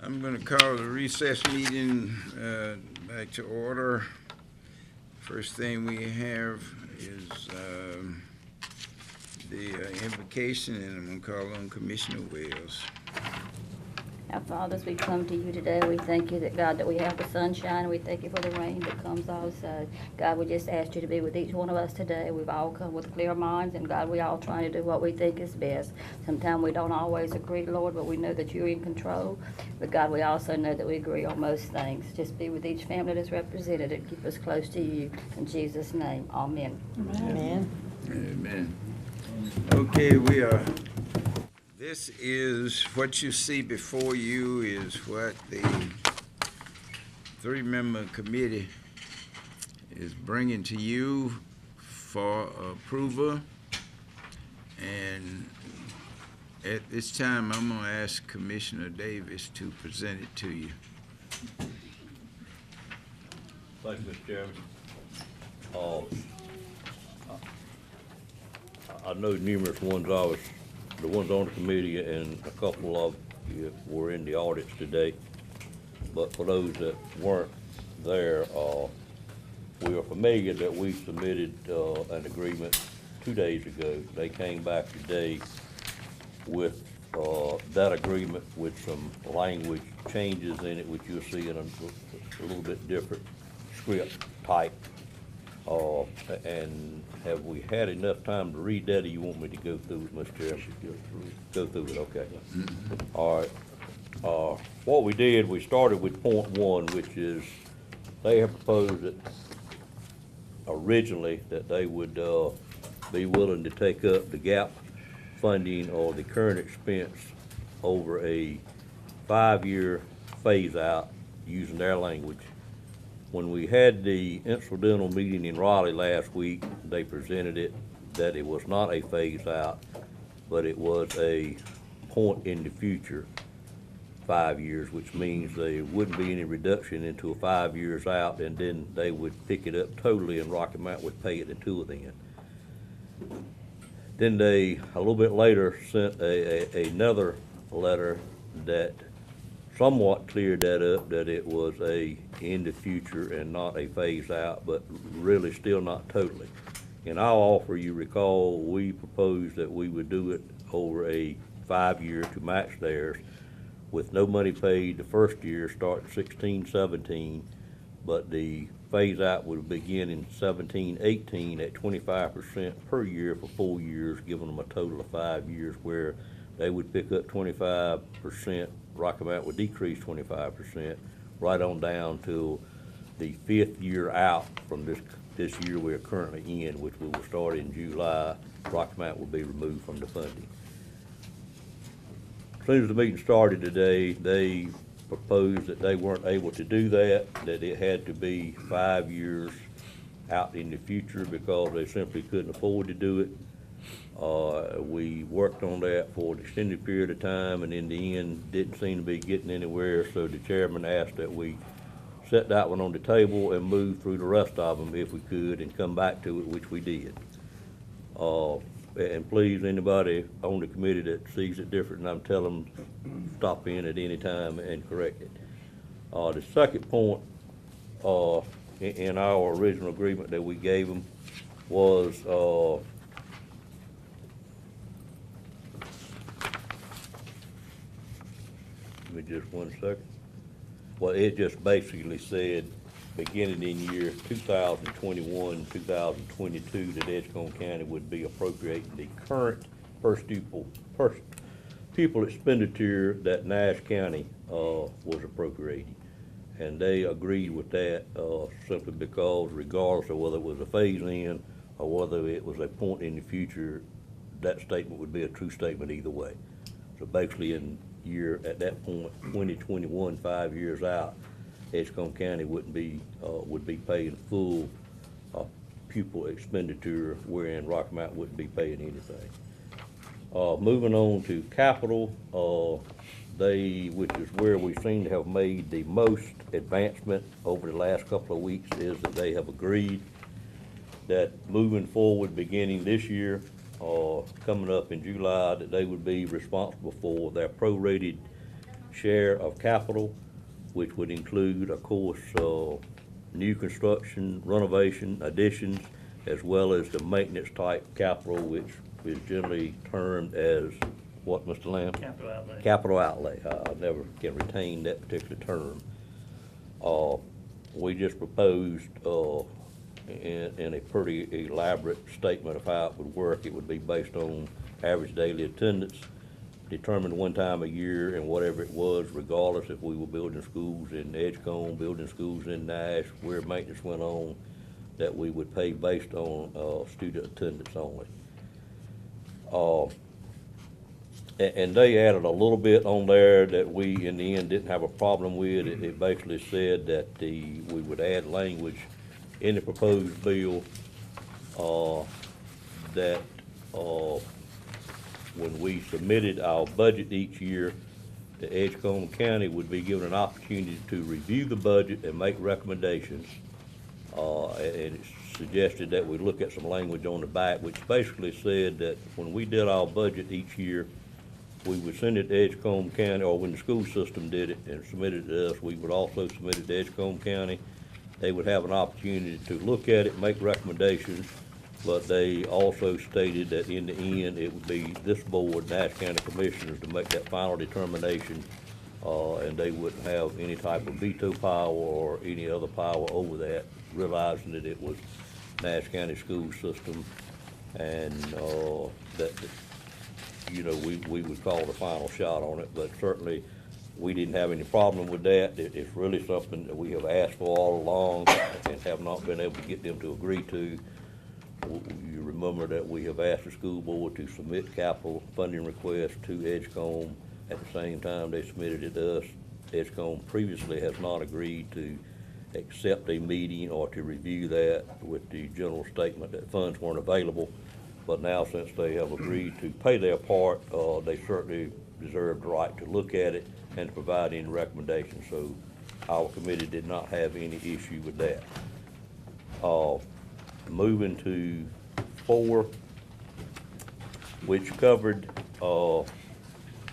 I'm going to call the recess meeting back to order. First thing we have is the invocation, and I'm going to call on Commissioner Wells. Our fathers, we come to you today. We thank you that, God, that we have the sunshine. We thank you for the rain that comes also. God, we just ask you to be with each one of us today. We've all come with clear minds, and God, we all trying to do what we think is best. Sometimes we don't always agree, Lord, but we know that you're in control. But God, we also know that we agree on most things. Just be with each family that's represented and keep us close to you. In Jesus' name, amen. Amen. Amen. Okay, this is what you see before you is what the three-member committee is bringing to you for approval. And at this time, I'm going to ask Commissioner Davis to present it to you. Thank you, Mr. Chairman. I know numerous ones the ones on the committee and a couple of you were in the audits today. But for those that weren't there, we are familiar that we submitted an agreement 2 days ago. They came back today with that agreement with some language changes in it, which you'll see in a little bit different script type. And have we had enough time to read that, or you want me to go through it, Mr. Chairman? Go through it, okay. All right. What we did, we started with point one, which is they have proposed that originally that they would be willing to take up the gap funding or the current expense over a 5-year phase out using their language. When we had the incidental meeting in Raleigh last week, they presented it that it was not a phase out, but it was a point in the future, 5 years, which means there wouldn't be any reduction until 5 years out, and then they would pick it up totally and Rocky Mount would pay it until then. Then they, a little bit later, sent another letter that somewhat cleared that up, that it was a in the future and not a phase out, but really still not totally. In our offer, you recall, we proposed that we would do it over a 5-year to match theirs with no money paid the first year starting 16-17, but the phase out would begin in 17-18 at 25% per year for 4 years, giving them a total of 5 years where they would pick up 25%, Rocky Mount would decrease 25%, right on down to the 5th year out from this year we're currently in, which we will start in July. Rocky Mount will be removed from the funding. As soon as the meeting started today, they proposed that they weren't able to do that it had to be 5 years out in the future because they simply couldn't afford to do it. We worked on that for an extended period of time, and in the end didn't seem to be getting anywhere, so the chairman asked that we set that one on the table and move through the rest of them if we could and come back to it, which we did. And please, anybody on the committee that sees it different, and I'm telling them stop in at any time and correct it. The second point in our original agreement that we gave them was give me just 1 second. Well, it just basically said beginning in year 2021, 2022, that Edgecombe County would be appropriating the current first pupil expenditure that Nash County was appropriating. And they agreed with that simply because regardless of whether it was a phase in or whether it was a point in the future, that statement would be a true statement either way. So basically at that point, 2021, 5 years out, Edgecombe County would be paying full pupil expenditure, wherein Rocky Mount wouldn't be paying anything. Moving on to capital, which is where we seem to have made the most advancement over the last couple of weeks, is that they have agreed that moving forward, beginning this year, coming up in July, that they would be responsible for their prorated share of capital, which would include, of course, new construction, renovation, additions, as well as the maintenance type capital, which is generally termed as, what, Mr. Lamb? Capital outlay. Capital outlay. I never can retain that particular term. We just proposed, in a pretty elaborate statement of how it would work. It would be based on average daily attendance, determined one time a year, and whatever it was, regardless if we were building schools in Edgecombe, building schools in Nash, where maintenance went on, that we would pay based on student attendance only. And they added a little bit on there that we, in the end, didn't have a problem with. It basically said that we would add language in the proposed bill that when we submitted our budget each year, the Edgecombe County would be given an opportunity to review the budget and make recommendations. And it suggested that we look at some language on the back, which basically said that when we did our budget each year, we would send it to Edgecombe County, or when the school system did it and submitted it to us, we would also submit it to Edgecombe County. They would have an opportunity to look at it, make recommendations, but they also stated that in the end, it would be this board, Nash County Commissioners, to make that final determination, and they wouldn't have any type of veto power or any other power over that, realizing that it was Nash County school system, and that you know, we would call the final shot on it. But certainly we didn't have any problem with that. It's really something that we have asked for all along and have not been able to get them to agree to. You remember that we have asked the school board to submit capital funding requests to Edgecombe. At the same time, they submitted it to us. Edgecombe previously has not agreed to accept a meeting or to review that with the general statement that funds weren't available. But now, since they have agreed to pay their part, they certainly deserve the right to look at it and to provide any recommendations. So our committee did not have any issue with that. Moving to 4, which covered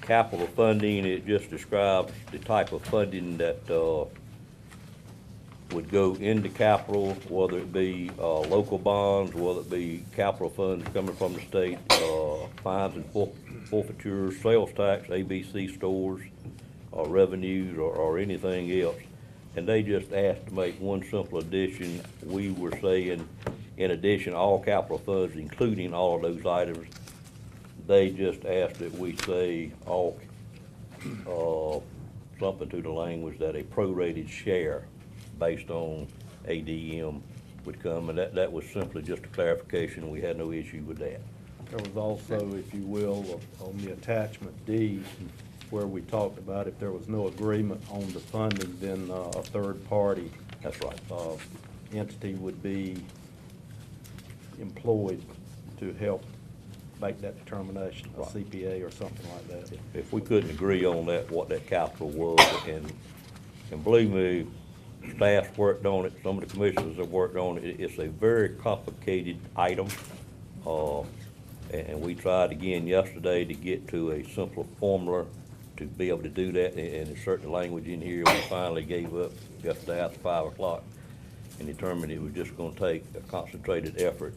capital funding. It just describes the type of funding that would go into capital, whether it be local bonds, whether it be capital funds coming from the state, fines and forfeitures, sales tax, ABC stores, revenues, or anything else. And they just asked to make one simple addition. We were saying, in addition, all capital funds, including all of those items. They just asked that we say all, something to the language that a prorated share based on ADM would come, and that was simply just a clarification. We had no issue with that. There was also, if you will, on the attachment D, where we talked about if there was no agreement on the funding, then a third party. That's right. Entity would be employed to help make that determination, a Right. CPA or something like that. If we couldn't agree on that, what that capital was, and believe me, staff's worked on it, some of the commissioners have worked on it. It's a very complicated item. And we tried again yesterday to get to a simpler formula to be able to do that, and there's certain language in here. We finally gave up yesterday after 5 o'clock and determined it was just gonna take a concentrated effort.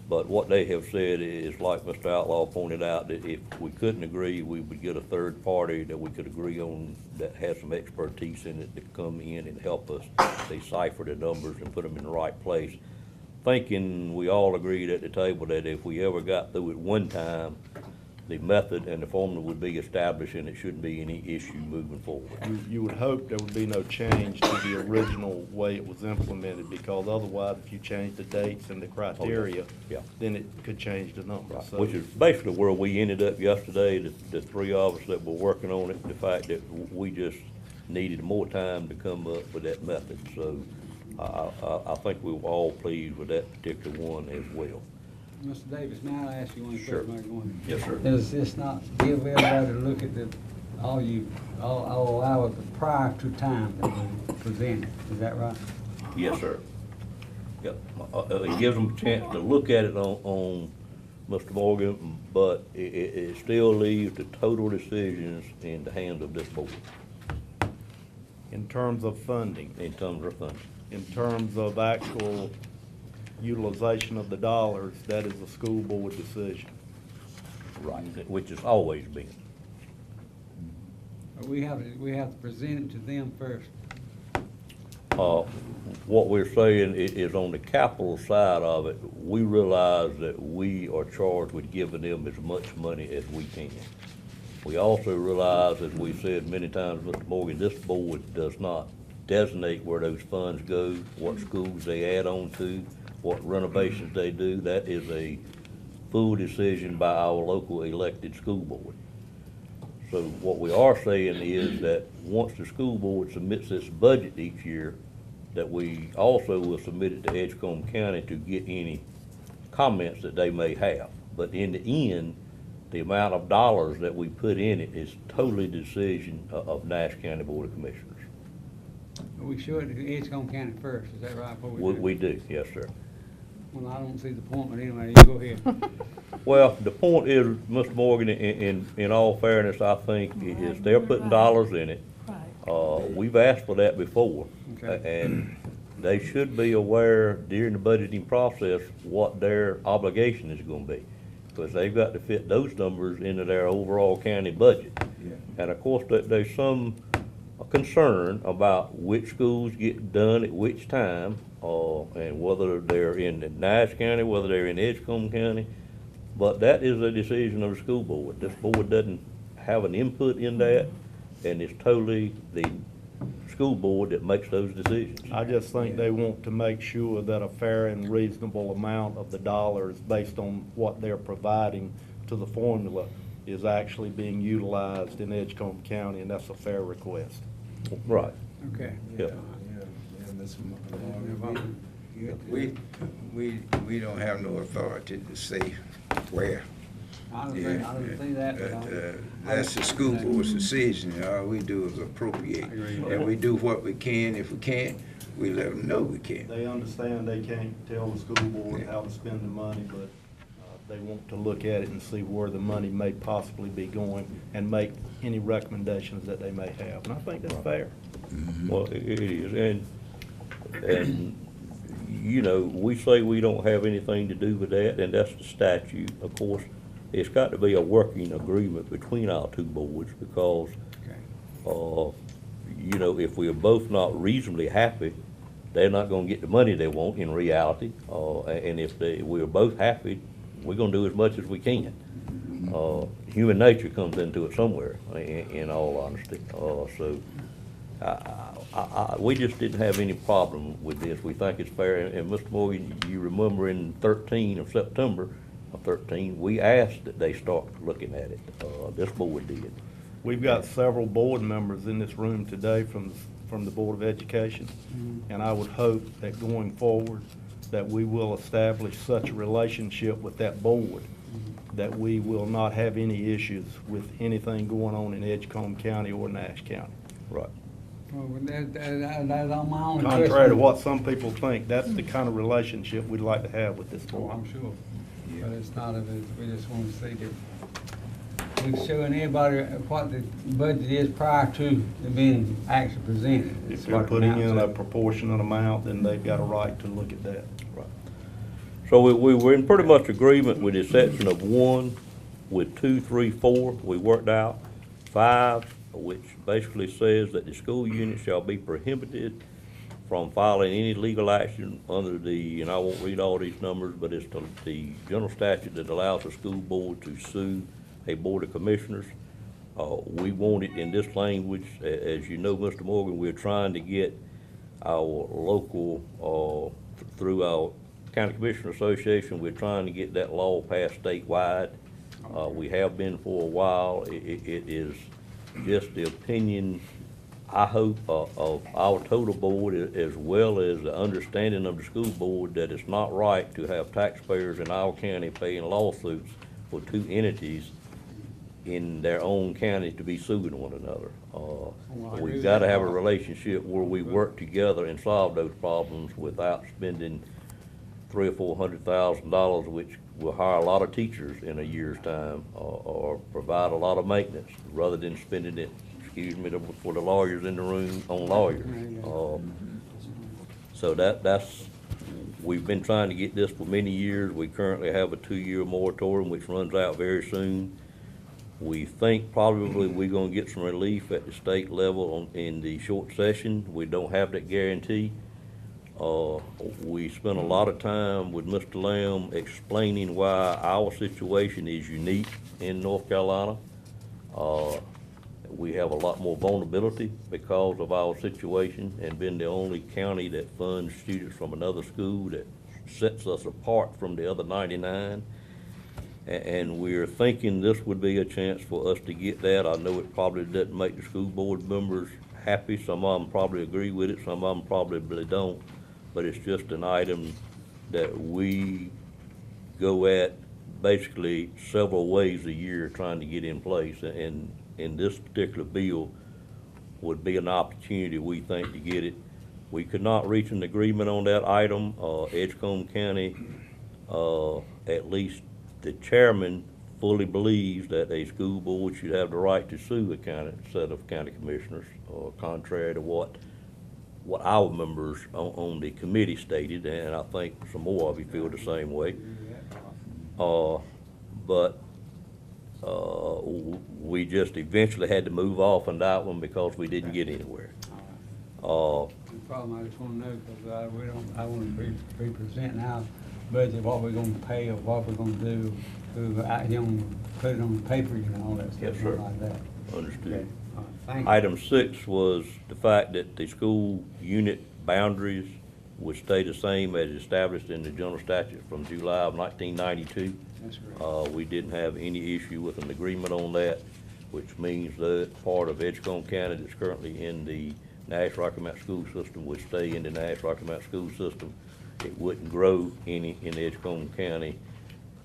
But what they have said is, like Mr. Outlaw pointed out, that if we couldn't agree, we would get a third party that we could agree on that has some expertise in it to come in and help us decipher the numbers and put them in the right place. Thinking we all agreed at the table that if we ever got through it one time, the method and the formula would be established and it shouldn't be any issue moving forward. You would hope there would be no change to the original way it was implemented, because otherwise, if you change the dates and the criteria, Yeah. then it could change the number. Right, So- which is basically where we ended up yesterday, the 3 of us that were working on it, the fact that we just needed more time to come up with that method. So I think we were all pleased with that particular one as well. Mr. Davis, may I ask you one Sure. question? Going? Yes, sir. Does this not give everybody to look at all allow it prior to time that we present it? Is that right? Yes, sir. Yep. It gives them a chance to look at it on Mr. Morgan, but it still leaves the total decisions in the hands of this board In terms of funding, in terms of funding. in terms of actual utilization of the dollars, that is a school board decision. Right. Which has always been. We have to present it to them first. What we're saying is on the capital side of it, we realize that we are charged with giving them as much money as we can. We also realize, as we said many times, Mr. Morgan, this board does not designate where those funds go, what schools they add on to, what renovations they do. That is a full decision by our local elected school board. So what we are saying is that once the school board submits its budget each year, that we also will submit it to Edgecombe County to get any comments that they may have. But in the end, the amount of dollars that we put in it is totally the decision of Nash County Board of Commissioners. We should, Edgecombe County first, is that right? before We do, yes, sir. Well, I don't see the point, but anyway, you go ahead. Well, the point is, Mr. Morgan, in all fairness, I think, is they're putting dollars in it. We've asked for that before. Okay. And they should be aware during the budgeting process what their obligation is gonna be. Because they've got to fit those numbers into their overall county budget. Yeah. And of course, there's some concern about which schools get done at which time, and whether they're in Nash County, whether they're in Edgecombe County. But that is a decision of the school board. This board doesn't have an input in that, and it's totally the school board that makes those decisions. I just think they want to make sure that a fair and reasonable amount of the dollars based on what they're providing to the formula is actually being utilized in Edgecombe County, and that's a fair request. Right. Okay. Yeah. Mr. Morgan, we don't have no authority to say where. I don't see that. That's the school board's decision. All we do is appropriate. I agree. And we do what we can. If we can't, we let them know we can't. They understand they can't tell the school board how to spend the money, but they want to look at it and see where the money may possibly be going and make any recommendations that they may have. And I think that's fair. Well, it is, and, you know, we say we don't have anything to do with that, and that's the statute. Of course, it's got to be a working agreement between our two boards, because, you know, if we're both not reasonably happy, they're not gonna get the money they want in reality, and if we're both happy, we're gonna do as much as we can. Human nature comes into it somewhere, in all honesty, so we just didn't have any problem with this. We think it's fair, and Mr. Morgan, you remember in September of 13, we asked that they start looking at it. This board did. We've got several board members in this room today from the Board of Education, and I would hope that going forward, that we will establish such a relationship with that board that we will not have any issues with anything going on in Edgecombe County or Nash County. Right. Well, that's on my own. Contrary to what some people think, that's the kind of relationship we'd like to have with this Oh, board. I'm sure. But it's not, we just want to see that we're showing everybody what the budget is prior to it being actually presented. If they're putting in a proportionate amount, then they've got a right to look at that. Right. So we were in pretty much agreement with the exception of 1, with 2, 3, 4, we worked out. 5, which basically says that the school unit shall be prohibited from filing any legal action under the, and I won't read all these numbers, but it's the general statute that allows a school board to sue a board of commissioners. We want it in this language. As you know, Mr. Morgan, we're trying to get our local, through our County Commissioner Association, we're trying to get that law passed statewide. We have been for a while. It is just the opinion, I hope, of our total board, as well as the understanding of the school board, that it's not right to have taxpayers in our county paying lawsuits for two entities in their own county to be suing one another. We've got to have a relationship where we work together and solve those problems without spending $300,000 or $400,000, which will hire a lot of teachers in a year's time, or provide a lot of maintenance, rather than spending it, excuse me, for the lawyers in the room on lawyers. So we've been trying to get this for many years. We currently have a 2-year moratorium which runs out very soon. We think probably we're gonna get some relief at the state level in the short session. We don't have that guarantee. We spent a lot of time with Mr. Lamb explaining why our situation is unique in North Carolina. We have a lot more vulnerability because of our situation, and being the only county that funds students from another school, that sets us apart from the other 99. And we're thinking this would be a chance for us to get that. I know it probably doesn't make the school board members happy. Some of them probably agree with it, some of them probably don't. But it's just an item that we go at basically several ways a year trying to get in place. And this particular bill would be an opportunity, we think, to get it. We could not reach an agreement on that item. Edgecombe County, at least the chairman, fully believes that a school board should have the right to sue a set of county commissioners, contrary to what our members on the committee stated, and I think some more of you feel the same way. But we just eventually had to move off on that one because we didn't get anywhere. The problem, I just wanna know, because I wanna be presenting our budget, what we're gonna pay or what we're gonna do, put it on the paper, all that stuff, Yes, sir. like that. Understood. Okay. All right. Thank you. Item 6 was the fact that the school unit boundaries would stay the same as established in the general statute from July of 1992. That's great. We didn't have any issue with an agreement on that, which means that part of Edgecombe County that's currently in the Nash Rocky Mount school system would stay in the Nash Rocky Mount school system. It wouldn't grow any in Edgecombe County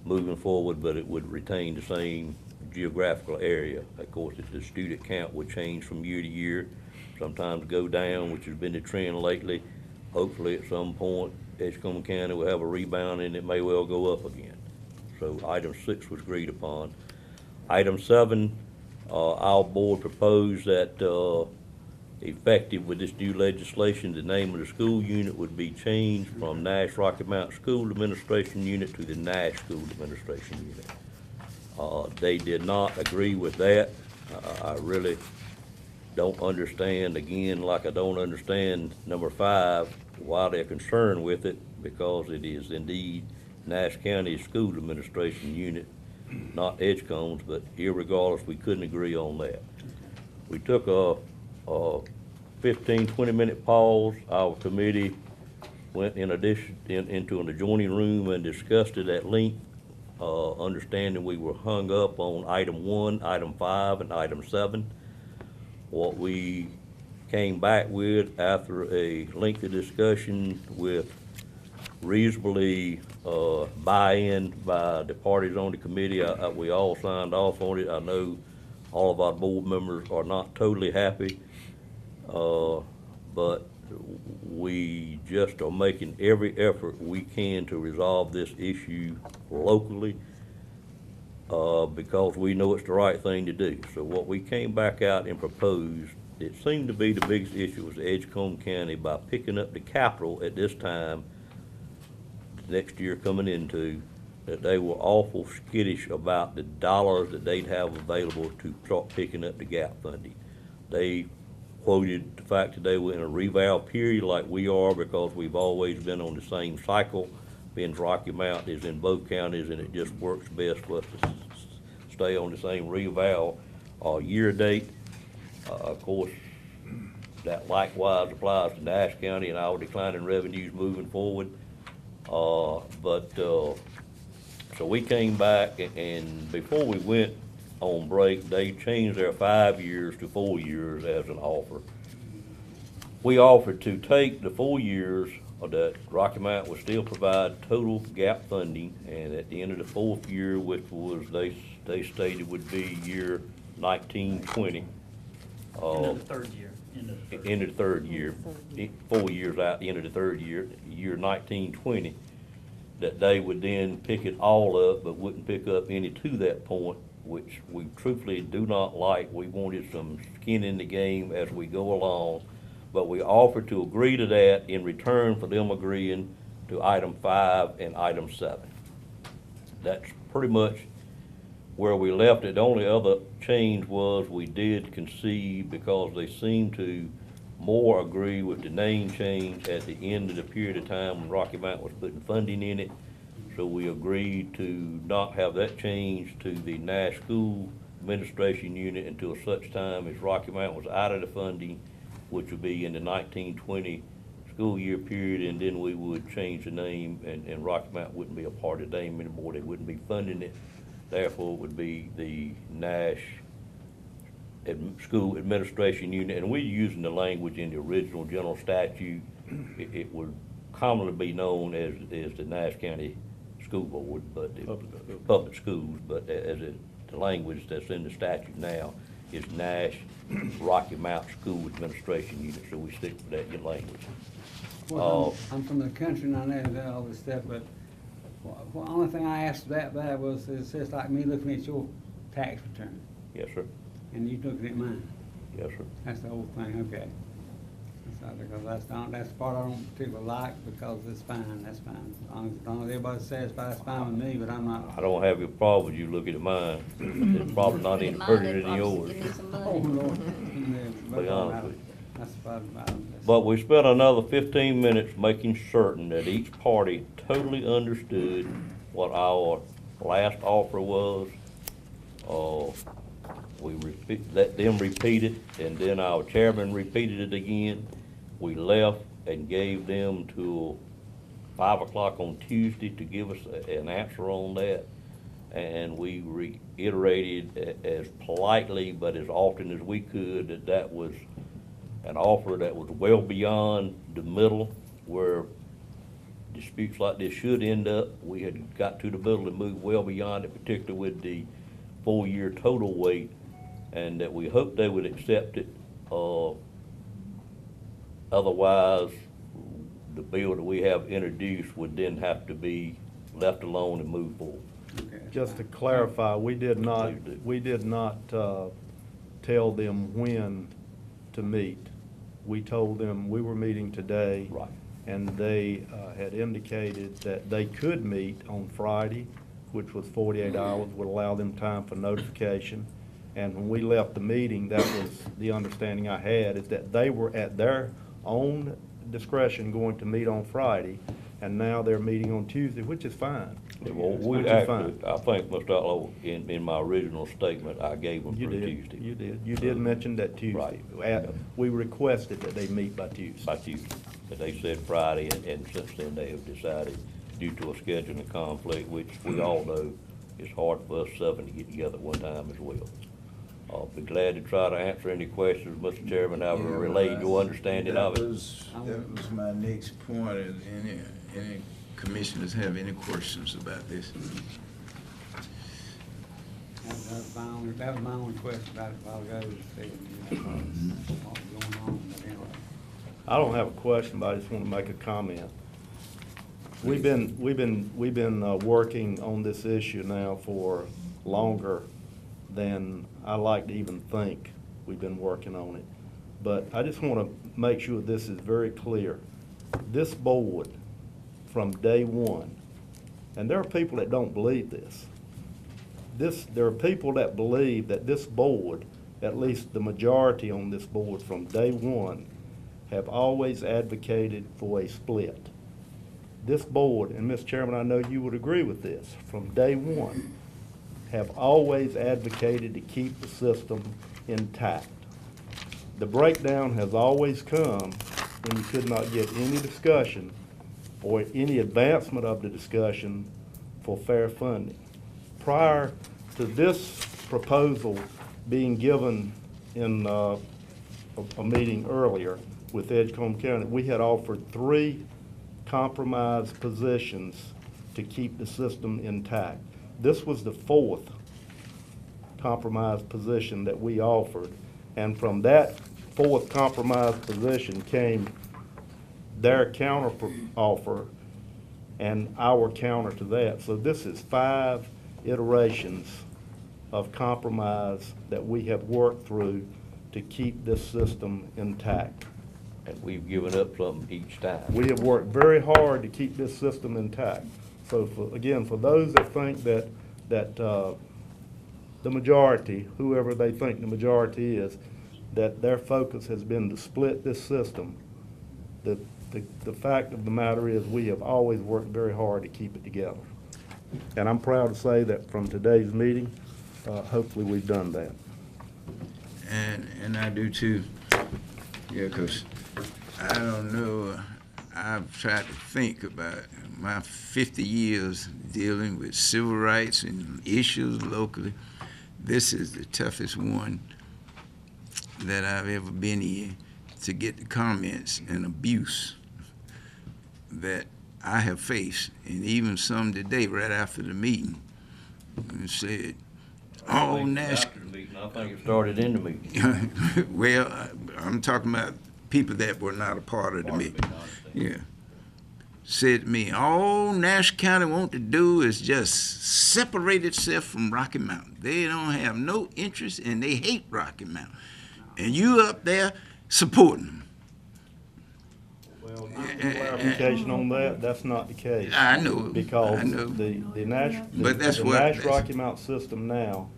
moving forward, but it would retain the same geographical area. Of course, the student count would change from year to year, sometimes go down, which has been the trend lately. Hopefully, at some point, Edgecombe County will have a rebound and it may well go up again. So item 6 was agreed upon. Item 7, our board proposed that effective with this new legislation, the name of the school unit would be changed from Nash Rocky Mount School Administration Unit to the Nash School Administration Unit. They did not agree with that. I really don't understand, again, like I don't understand number 5, why they're concerned with it, because it is indeed Nash County School Administration Unit, not Edgecomb's, but irregardless, we couldn't agree on that. We took a 15, 20-minute pause. Our committee went into an adjoining room and discussed it at length, understanding we were hung up on item 1, item 5, and item 7. What we came back with after a lengthy discussion with reasonably buy-in by the parties on the committee, we all signed off on it. I know all of our board members are not totally happy, but we just are making every effort we can to resolve this issue locally, because we know it's the right thing to do. So what we came back out and proposed, it seemed to be the biggest issue was Edgecombe County, by picking up the capital at this time, next year coming into, that they were awful skittish about the dollars that they'd have available to start picking up the gap funding. They quoted the fact that they were in a reval period like we are, because we've always been on the same cycle. Being Rocky Mount is in both counties, and it just works best for us to stay on the same reval year date. Of course, that likewise applies to Nash County and our declining revenues moving forward. So we came back, and before we went on break, they changed their 5 years to 4 years as an offer. We offered to take the 4 years that Rocky Mount would still provide total gap funding, and at the end of the 4th year, which was they stated would be year 1920. End of the 3rd year. End of the 3rd year, 4 years out, the end of the 3rd year, year 1920. that they would then pick it all up, but wouldn't pick up any to that point, which we truthfully do not like. We wanted some skin in the game as we go along, but we offered to agree to that in return for them agreeing to item 5 and item 7. That's pretty much where we left it. The only other change was we did concede, because they seemed to more agree with the name change at the end of the period of time when Rocky Mountain was putting funding in it. So we agreed to not have that change to the Nash School Administration Unit until such time as Rocky Mountain was out of the funding, which would be in the 1920 school year period, and then we would change the name, and Rocky Mountain wouldn't be a part of the name anymore. They wouldn't be funding it. Therefore, it would be the Nash School Administration Unit, and we're using the language in the original general statute. It would commonly be known as the Nash County School Board, but public schools, but the language that's in the statute now is Nash Rocky Mountain School Administration Unit, so we stick with that language. Well, I'm from the country and I know that all this stuff, but the only thing I asked that bad was, it's just like me looking at your tax return Yes, sir. and you looking at mine. Yes, sir. That's the whole thing, okay. Because that's the part I don't particularly like, because it's fine, that's fine. As long as everybody's satisfied, it's fine with me, but I'm not. I don't have a problem with you looking at mine. It's probably not any Mine, prettier they than yours. probably give me some Oh, money. Lord. Be honest with you. That's fine. But we spent another 15 minutes making certain that each party totally understood what our last offer was. We let them repeat it, and then our chairman repeated it again. We left and gave them till 5 o'clock on Tuesday to give us an answer on that. And we reiterated as politely, but as often as we could, that that was an offer that was well beyond the middle where disputes like this should end up. We had got to the middle and moved well beyond it, particularly with the 4-year total weight, and that we hoped they would accept it. Otherwise, the bill that we have introduced would then have to be left alone and move forward. Okay. Just to clarify, we did not tell them when to meet. We told them we were meeting today. Right. And they had indicated that they could meet on Friday, which was 48 hours, would allow them time for notification. And when we left the meeting, that was the understanding I had, is that they were at their own discretion going to meet on Friday, and now they're meeting on Tuesday, which is fine. Well, we Which is actually, fine. I think, Mr. Outlaw, in my original statement, I gave them You for did, Tuesday. you did. You did mention that Tuesday. Right. We requested that they meet by Tuesday. By Tuesday. But they said Friday, and since then they have decided, due to a scheduling conflict, which we all know is hard for us 7 to get together at one time as well. I'll be glad to try to answer any questions, Mr. Chairman. I will relay your understanding of it. That was my next point. Is any commissioners have any questions about this? That was my only question about it a while ago, was saying, what was going on, but anyway. I don't have a question, but I just want to make a comment. We've been working on this issue now for longer than I like to even think we've been working on it. But I just want to make sure this is very clear. This board, from day one, and there are people that don't believe this. There are people that believe that this board, at least the majority on this board from day one, have always advocated for a split. This board, and Mr. Chairman, I know you would agree with this, from day one, have always advocated to keep the system intact. The breakdown has always come when you could not get any discussion or any advancement of the discussion for fair funding. Prior to this proposal being given in a meeting earlier with Edgecombe County, we had offered 3 compromise positions to keep the system intact. This was the 4th compromise position that we offered, and from that 4th compromise position came their counter offer, and our counter to that. So this is 5 iterations of compromise that we have worked through to keep this system intact. And we've given up something each time. We have worked very hard to keep this system intact. So again, for those that think that the majority, whoever they think the majority is, that their focus has been to split this system, the fact of the matter is we have always worked very hard to keep it together. And I'm proud to say that from today's meeting, hopefully we've done that. And I do too. Yeah, 'cause I don't know, I've tried to think about my 50 years dealing with civil rights and issues locally. This is the toughest one that I've ever been in, to get the comments and abuse that I have faced, and even some today right after the meeting, and said, "Oh, Nash." After the meeting, I think it started in the meeting. Well, I'm talking about people that were not a part of the meeting. Yeah. Said to me, all Nash County want to do is just separate itself from Rocky Mountain. They don't have no interest and they hate Rocky Mountain. And you up there supporting them. Well, clarification on that, that's not the case. I know. Because I know. the Nash, But that's the what- Nash that's- Rocky Mount system now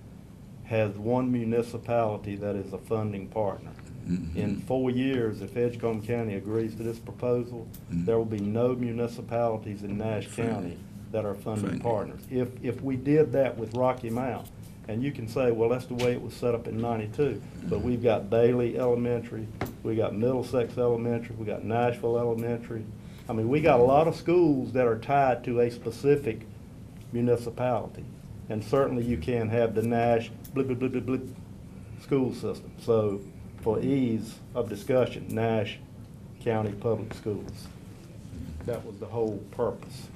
has one municipality that is a funding partner. Mm-hmm. In 4 years, if Edgecombe County agrees to this proposal, Mm-hmm. there will be no municipalities in Nash County that are funding Funding. partners. If we did that with Rocky Mount, and you can say, well, that's the way it was set up in '92, but we've got Bailey Elementary, we got Middlesex Elementary, we got Nashville Elementary. I mean, we got a lot of schools that are tied to a specific municipality. And certainly you can have the Nash blip, blip, blip, blip, blip school system. So for ease of discussion, Nash County Public Schools. That was the whole purpose.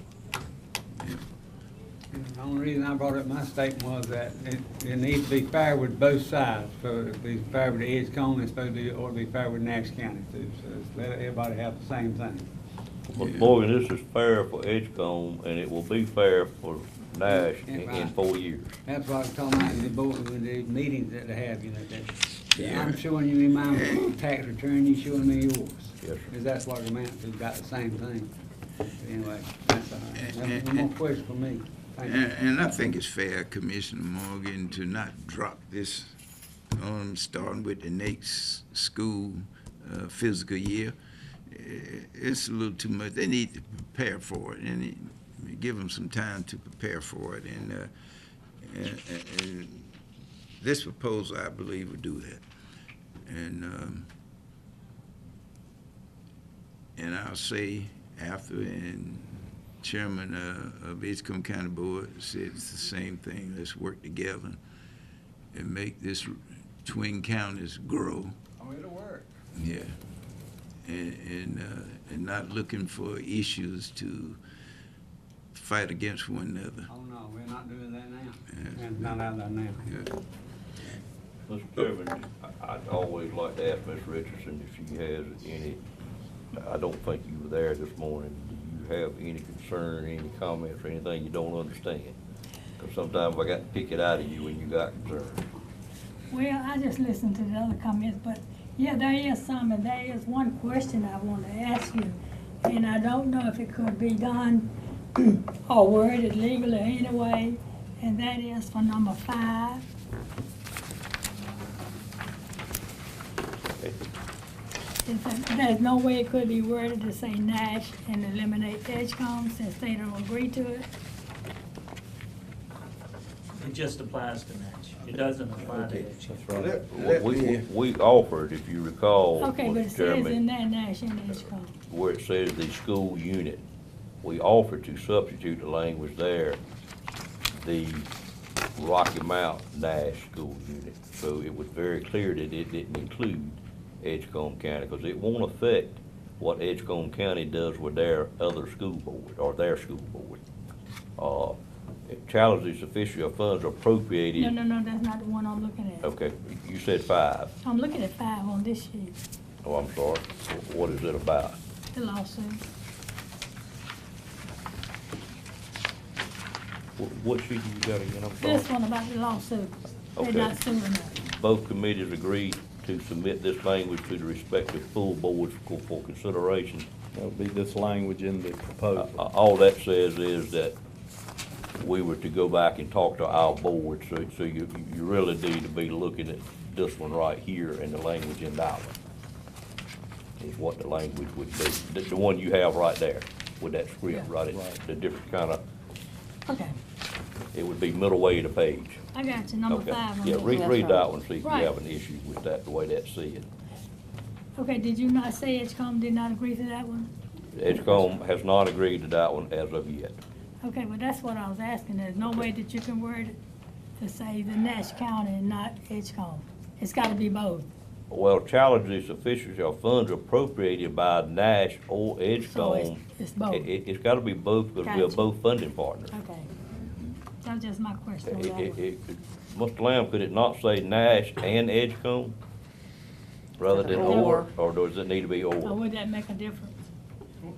The only reason I brought up my statement was that it needs to be fair with both sides. So it'd be fair with Edgecombe, it's supposed to be, or to be fair with Nash County too. So it's let everybody have the same thing. But Morgan, this is fair for Edgecombe, and it will be fair for Nash in 4 years. That's what I was talking about in the board, with the meetings that they have, you know, that Yeah. I'm showing you my tax return, you showing me yours. Yes, sir. Because that's what it amounts to, got the same thing. Anyway, that's all right. No more questions for me. Thank you. And I think it's fair, Commissioner Morgan, to not drop this on starting with the next school physical year. It's a little too much. They need to prepare for it, and give them some time to prepare for it. And this proposal, I believe, would do that. And I'll say after, and Chairman of Edgecombe County Board said it's the same thing. Let's work together and make this twin counties grow. Oh, it'll work. Yeah. And not looking for issues to fight against one another. Oh, no, we're not doing that now. Yeah. And not out there now. Yeah. Mr. Chairman, I'd always like to ask Ms. Richardson if she has any, I don't think you were there this morning. Do you have any concern, any comments, or anything you don't understand? Because sometimes I got to pick it out of you when you got concern. Well, I just listened to the other comments, but yeah, there is some, and there is one question I want to ask you. And I don't know if it could be done or worded legally anyway, and that is for number 5. There's no way it could be worded to say Nash and eliminate Edgecombe since they don't agree to it? It just applies to Nash. It doesn't apply to Edgecombe. We offered, if you recall, Okay, but it Mr. says in Chairman, there Nash and Edgecombe. where it says the school unit, we offered to substitute the language there, the Rocky Mount Nash school unit. So it was very clear that it didn't include Edgecombe County, because it won't affect what Edgecombe County does with their other school board, or their school board. Challenges sufficient funds appropriated. No, that's not the one I'm looking at. Okay, you said 5. I'm looking at 5 on this sheet, Oh, I'm sorry. What is it about? the lawsuit. What sheet you got again? I'm sorry. This one about the lawsuit. They're Okay. not suing us. Both committees agreed to submit this language to the respective full boards for consideration. That would be this language in the proposal. All that says is that we were to go back and talk to our board, so you really need to be looking at this one right here and the language in that one. Is what the language would be, the one you have right there with that script, Yeah. right? The different kind of, Okay, it would be middle way of the page. I got you, number Okay. 5 on Yeah, this. read that one, see if you Right. have an issue with that, the way that's said. Okay, did you not say Edgecombe did not agree to that one? Edgecombe has not agreed to that one as of yet. Okay, well, that's what I was asking. There's no way that you can word it to say the Nash County and not Edgecombe. It's gotta be both. Well, challenge the sufficiency of funds appropriated by Nash or So Edgecombe. it's both. It's gotta be both, because we're Gotcha. both funding partners. Okay. That's just my question on that one. Mr. Lamb, could it not say Nash and Edgecombe? Rather than or does it need to be Or or? would that make a difference?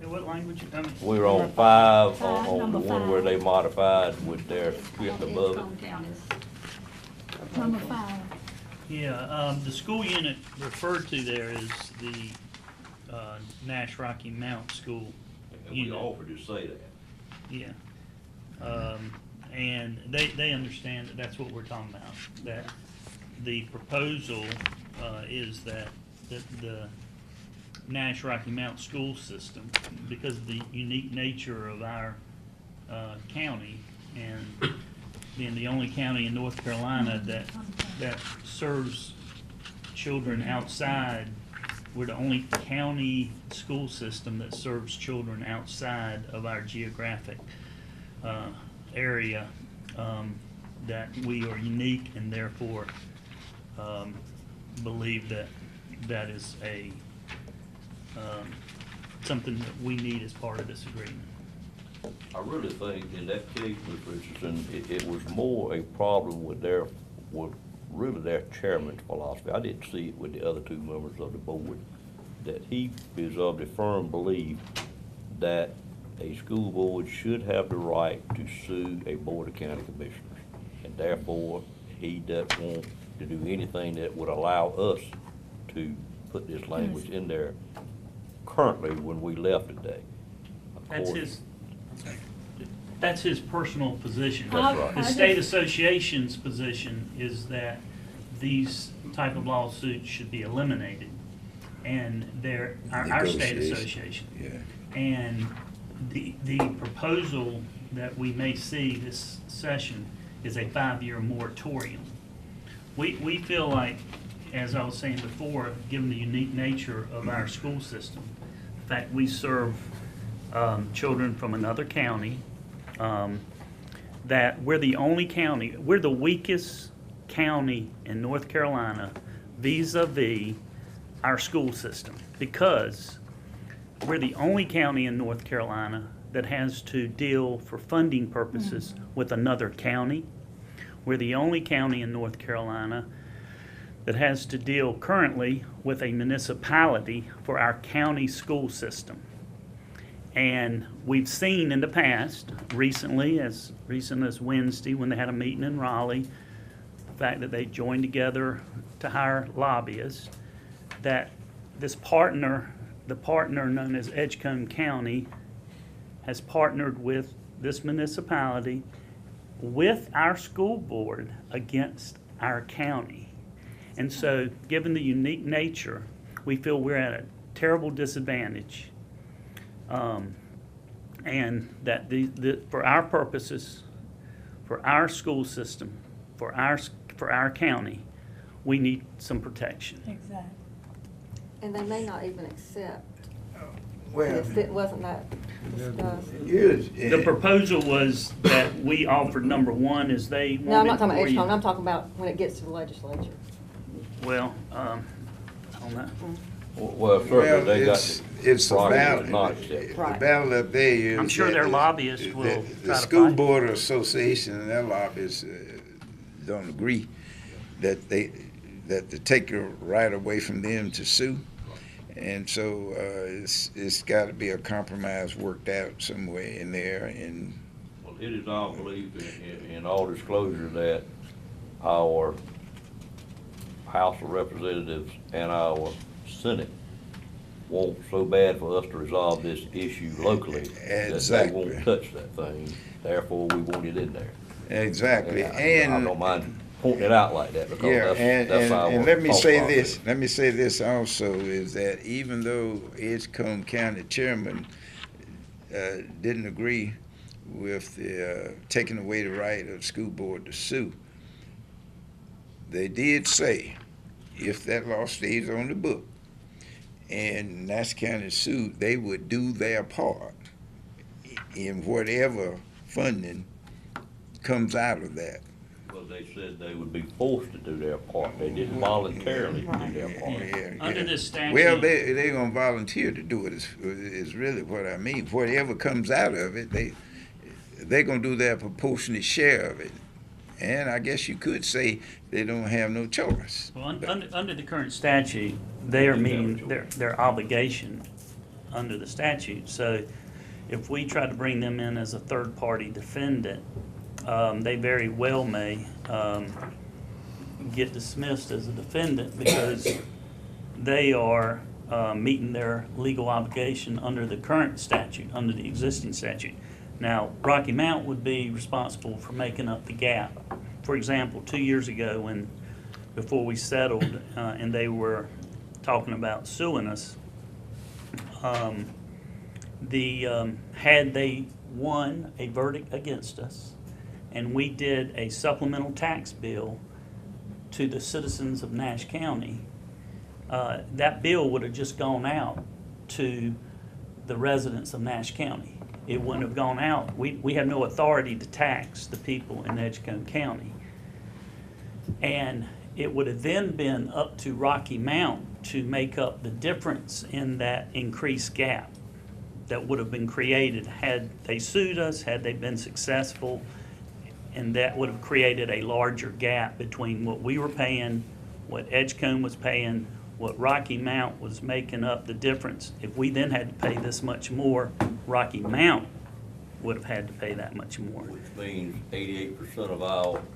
What language, I mean, We're on 5, Five, on the number one where 5. they modified with their script above it. Edgecombe counties. Number 5. yeah, the school unit referred to there is the, Nash Rocky Mount School unit. offered to say that. Yeah. And they understand that that's what we're talking about, that the proposal, is that the Nash Rocky Mount school system, because of the unique nature of our, county, and being the only county in North Carolina that serves children outside, we're the only county school system that serves children outside of our geographic area, that we are unique, and therefore believe that that is a something that we need as part of this agreement. I really think in that case, Mr. Richardson, it was more a problem with really their chairman's philosophy. I didn't see it with the other two members of the board, that he is of the firm belief that a school board should have the right to sue a board of county commissioners. And therefore, he doesn't want to do anything that would allow us to put this language in there currently when we left today. Of course, That's his personal position. That's right. The state association's position is that these type of lawsuits should be eliminated, and our state Negotiation. association. Yeah. And the proposal that we may see this session is a 5-year moratorium. We feel like, as I was saying before, given the unique nature of our school system, the fact we serve children from another county, that we're the only county, we're the weakest county in North Carolina vis-a-vis our school system, because we're the only county in North Carolina that has to deal for funding purposes with another county. We're the only county in North Carolina that has to deal currently with a municipality for our county school system. And we've seen in the past, recently, as recent as Wednesday, when they had a meeting in Raleigh, the fact that they joined together to hire lobbyists, that this partner, the partner known as Edgecombe County, has partnered with this municipality with our school board against our county. And so, given the unique nature, we feel we're at a terrible disadvantage. And that for our purposes, for our school system, for our county, we need some protection. Exactly. And they may not even accept Well, if it wasn't that discussed. The proposal was that we offered, number one, is they wanted. No, I'm not talking about for you- Edgecombe, I'm talking about when it gets to the legislature. Well, on that, Well, certainly they got it's the a prerogative battle. to not accept it. The Right. battle up there is. I'm sure that their the- lobbyists the- will The try to school fight. board association and their lobbyists don't agree that to take the right away from them to sue. And so, it's gotta be a compromise worked out somewhere in there, and It is our belief in all disclosure that our House of Representatives and our Senate want so bad for us to resolve this issue locally that they Exactly. won't touch that thing, therefore we want it in there. Exactly, I and. don't mind pointing it out like that Yeah, because that's our and let me thought say process. this, let me say this also, is that even though Edgecombe County Chairman didn't agree with the, taking away the right of the school board to sue, they did say, if that law stays on the book and Nash County sued, they would do their part in whatever funding comes out of that. Well, they said they would be forced to do their part. They didn't voluntarily do their part. Yeah, Under yeah. this statute. Well, they're gonna volunteer to do it, is really what I mean. Whatever comes out of it, they're gonna do their proportionate share of it. And I guess you could say they don't have no choice. Well, under the current statute, they are meeting their obligation under the statute. So if we try to bring them in as a third-party defendant, they very well may get dismissed as a defendant because they are meeting their legal obligation under the current statute, under the existing statute. Now, Rocky Mount would be responsible for making up the gap. For example, 2 years ago, before we settled, and they were talking about suing us, had they won a verdict against us, and we did a supplemental tax bill to the citizens of Nash County, that bill would have just gone out to the residents of Nash County. It wouldn't have gone out. We have no authority to tax the people in Edgecombe County. And it would have then been up to Rocky Mount to make up the difference in that increased gap that would have been created had they sued us, had they been successful, and that would have created a larger gap between what we were paying, what Edgecombe was paying, what Rocky Mount was making up the difference. If we then had to pay this much more, Rocky Mount would have had to pay that much more. Which means 88%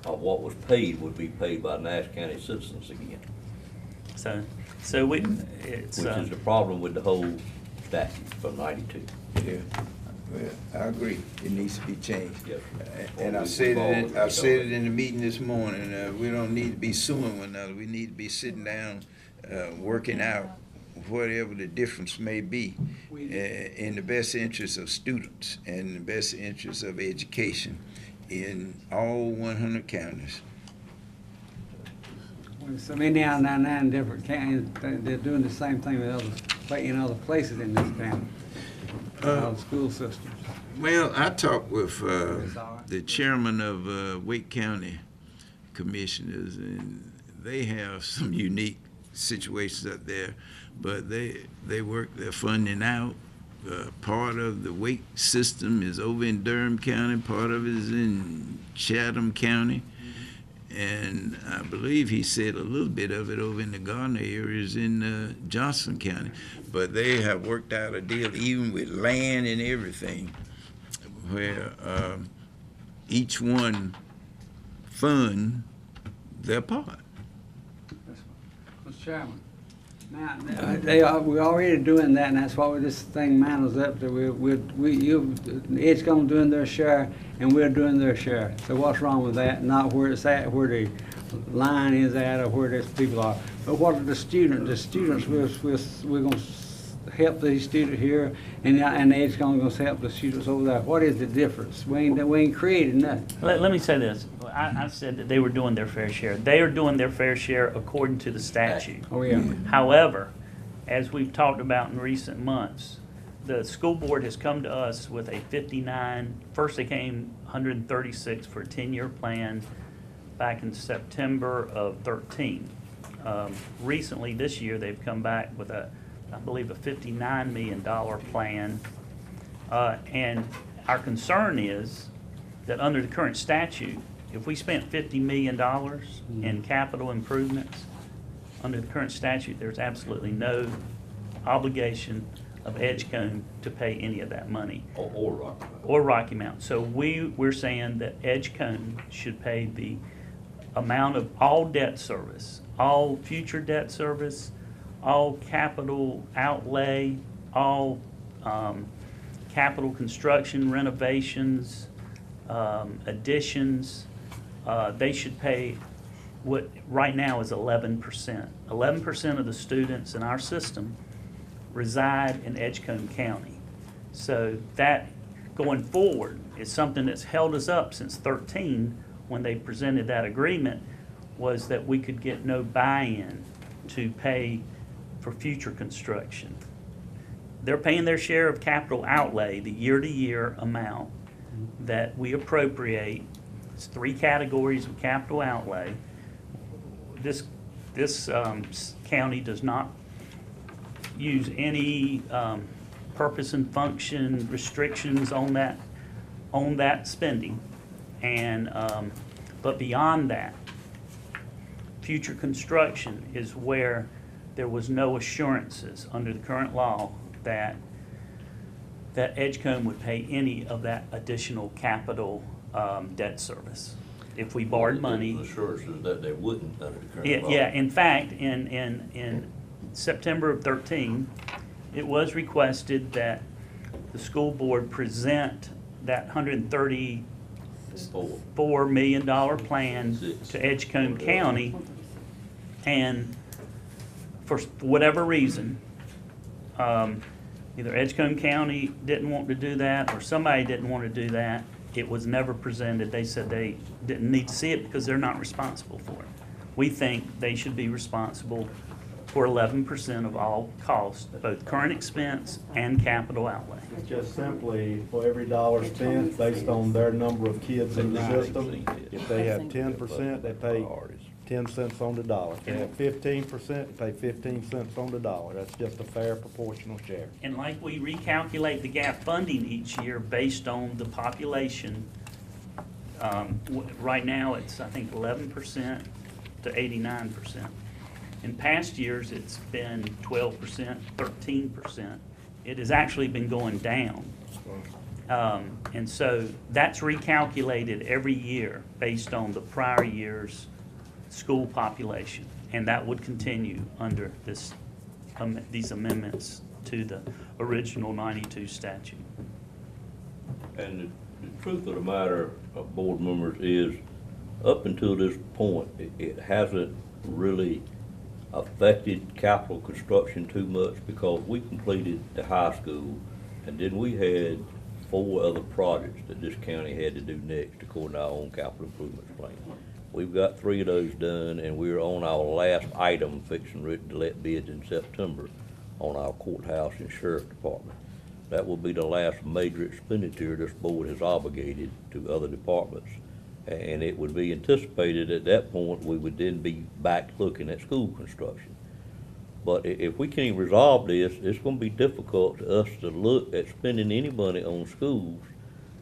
of what was paid would be paid by Nash County citizens again. So it's. Which is the problem with the whole statute from '92. Yeah, well, I agree. It needs to be changed. Yes. And I said it in the meeting this morning, we don't need to be suing one another. We need to be sitting down, working out whatever the difference may be in the best interest of students and the best interest of education in all 100 counties. Well, so many down 99 different counties, they're doing the same thing in other places in this county. Other school systems. Well, I talked with It's all right. the chairman of Wake County Commissioners, and they have some unique situations up there, but they work their funding out. Part of the Wake system is over in Durham County, part of it is in Chatham County, and I believe he said a little bit of it over in the Gardner areas in Johnson County. But they have worked out a deal even with land and everything where each one fund their part. Mr. Chairman, now, we're already doing that, and that's why this thing mantles up, that Edgecombe doing their share, and we're doing their share. So what's wrong with that? Not where it's at, where the line is at, or where these people are. But what are the students? The students, we're going to help these students here, and Edgecombe going to help the students over there. What is the difference? We ain't created nothing. Let me say this. I said that they were doing their fair share. They are doing their fair share according to the statute. Oh, yeah. However, as we've talked about in recent months, the school board has come to us with a 59, first they came 136 for a 10-year plan back in September of 13. Recently, this year, they've come back with I believe, a $59 million plan. And our concern is that under the current statute, if we spent $50 million in capital improvements, under the current statute, there's absolutely no obligation of Edgecombe to pay any of that money, Or Rocky Mountain. or Rocky Mountain. So we're saying that Edgecombe should pay the amount of all debt service, all future debt service, all capital outlay, all capital construction renovations, additions. They should pay what right now is 11%. 11% of the students in our system reside in Edgecombe County. So that, going forward, is something that's held us up since 13, when they presented that agreement, was that we could get no buy-in to pay for future construction. They're paying their share of capital outlay, the year-to-year amount that we appropriate. It's 3 categories of capital outlay. This county does not use any purpose and function restrictions on that spending. And but beyond that, future construction is where there was no assurances under the current law that Edgecombe would pay any of that additional capital debt service. If we borrowed money. Assurances that they wouldn't under the current law. Yeah, in fact, in September of 13, it was requested that the school board present that $134 million plan to Edgecombe County, and for whatever reason, either Edgecombe County didn't want to do that, or somebody didn't want to do that. It was never presented. They said they didn't need to see it because they're not responsible for it. We think they should be responsible for 11% of all costs, both current expense and capital outlay. It's just simply for every dollar spent based on their number of kids in the system. If they have 10%, they pay 10 cents on the dollar. If they have 15%, they pay 15 cents on the dollar. That's just a fair proportional share. And like we recalculate the gap funding each year based on the population, right now it's, I think, 11% to 89%. In past years, it's been 12%, 13%. It has actually been going down. And so that's recalculated every year based on the prior year's school population. And that would continue under this, these amendments to the original 92 statute. And the truth of the matter, board members, is up until this point, it hasn't really affected capital construction too much, because we completed the high school, and then we had 4 other projects that this county had to do next according to our own capital improvements plan. We've got 3 of those done, and we're on our last item, fixing to let bids in September on our courthouse and sheriff department. That will be the last major expenditure this board has obligated to other departments. And it would be anticipated at that point we would then be back looking at school construction. But if we can't resolve this, it's going to be difficult to us to look at spending any money on schools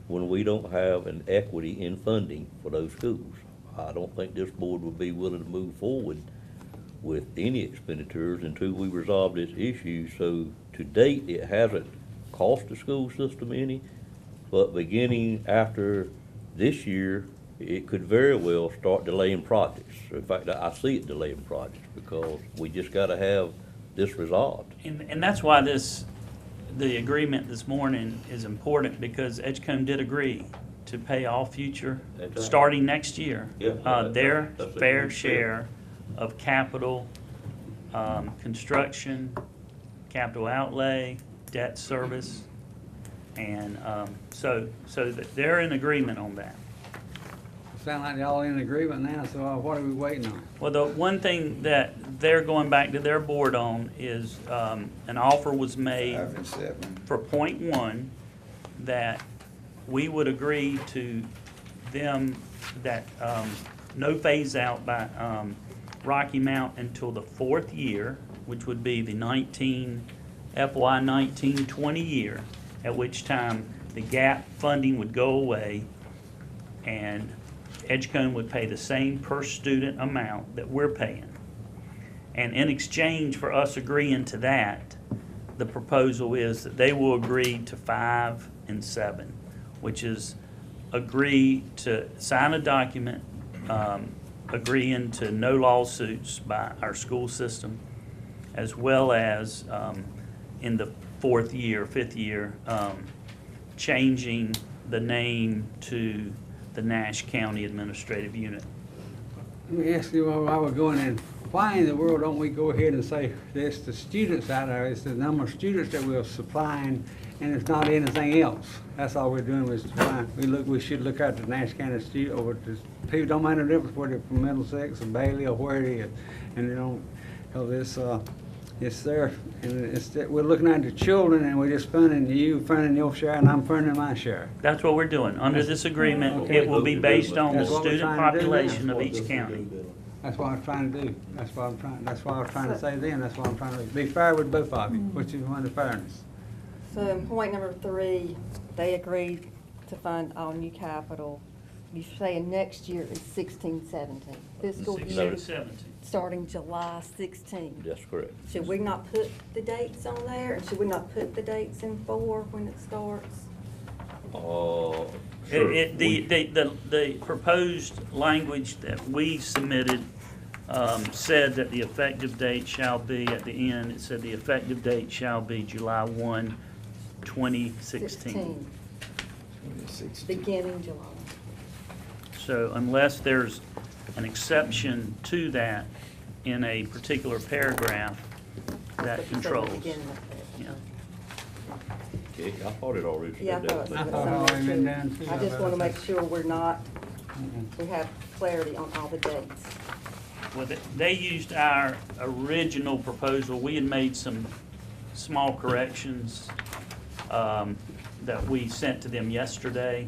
when we don't have an equity in funding for those schools. I don't think this board would be willing to move forward with any expenditures until we resolve this issue. So to date, it hasn't cost the school system any, but beginning after this year, it could very well start delaying projects. In fact, I see it delaying projects because we just got to have this resolved. And that's why the agreement this morning is important, because Edgecombe did agree to pay all future, That's right. starting next year, Yeah, their that's a fair good share of capital, construction, capital outlay, debt service. And so that they're in agreement on that. Sound like y'all in agreement now, so what are we waiting on? Well, the one thing that they're going back to their board on is an offer was made 5 and 7. for point 1 that we would agree to them that no phase out by Rocky Mount until the 4th year, which would be the FY 19-20 year, at which time the gap funding would go away and Edgecombe would pay the same per student amount that we're paying. And in exchange for us agreeing to that, the proposal is that they will agree to 5 and 7, which is agree to sign a document, agreeing to no lawsuits by our school system, as well as in the 5th year, changing the name to the Nash County Administrative Unit. Let me ask you while we're going in, why in the world don't we go ahead and say it's the students out there, it's the number of students that we're supplying, and it's not anything else? That's all we're doing is supplying. We should look at the Nash County student, or the people, don't mind the difference whether they're from Middlesex or Bailey or where it is. And they don't, because it's there, and we're looking at the children, and we're just funding your share, and I'm funding my share. That's what we're doing. Under this agreement, Okay. it will be based on the That's what we're student trying to do now. population of each county. That's what I was trying to do. That's what I was trying to say then. That's what I'm trying to be fair with both of you, which is one of fairness. So in point number 3, they agreed to fund all new capital. You're saying next year is 16-17 fiscal year, 17. starting July 16. That's correct. Should we not put the dates on there? And should we not put the dates in 4 when it starts? Sure. The proposed language that we submitted said that the effective date shall be, at the end, it said the effective date shall be July 1, 2016. 16. Beginning July. So unless there's an exception to that in a particular paragraph, that But you said the controls. beginning of it. Yeah. Okay, I thought it already Yeah, said I that. thought I it thought was it already been somewhere done too. too. I just want to make sure we're not, Mm-mm. we have clarity on all the dates. Well, they used our original proposal. We had made some small corrections that we sent to them yesterday,